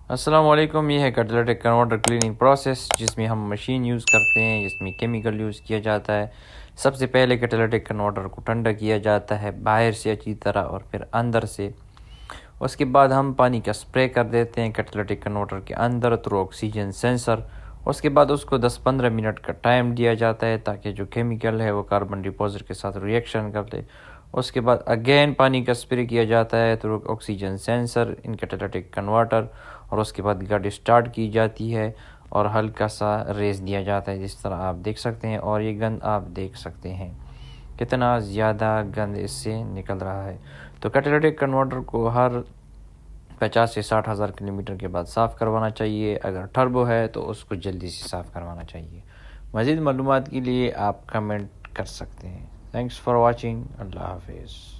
अस्सलामुअलैकुम। ये है कैटालिटिक कन्वर्टर क्लीनिंग प्रोसेस, जिसमें हम मशीन यूज़ करते हैं, जिसमें केमिकल यूज़ किया जाता है। सबसे पहले कैटालिटिक कन्वर्टर को ठंडा किया जाता है बाहर से अच्छी तरह और फिर अंदर से। उसके बाद हम पानी का स्प्रे कर देते हैं कैटालिटिक कन्वर्टर के अंदर थ्रू ऑक्सीजन सेंसर। उसके बाद उसको 10-15 मिनट का टाइम दिया जाता है ताकि जो केमिकल है वो कार्बन डिपॉजिट के साथ रिएक्शन कर दे। उसके बाद अगेन पानी का स्प्रे किया जाता है थ्रू ऑक्सीजन सेंसर इन कैटालिटिक कन्वर्टर, और उसके बाद गाड़ी स्टार्ट की जाती है और हल्का सा रेस दिया जाता है, जिस तरह आप देख सकते हैं। और ये गंद आप देख सकते हैं कितना ज़्यादा गंद इससे निकल रहा है। तो कैटालिटिक कन्वर्टर को हर 50 से 60 हज़ार किलोमीटर के बाद साफ़ करवाना चाहिए। अगर टर्बो है तो उसको जल्दी से साफ़ करवाना चाहिए। मज़ीद मालूमात के लिए आप कमेंट कर सकते हैं। Thanks for watching. अल्लाह हाफिज़।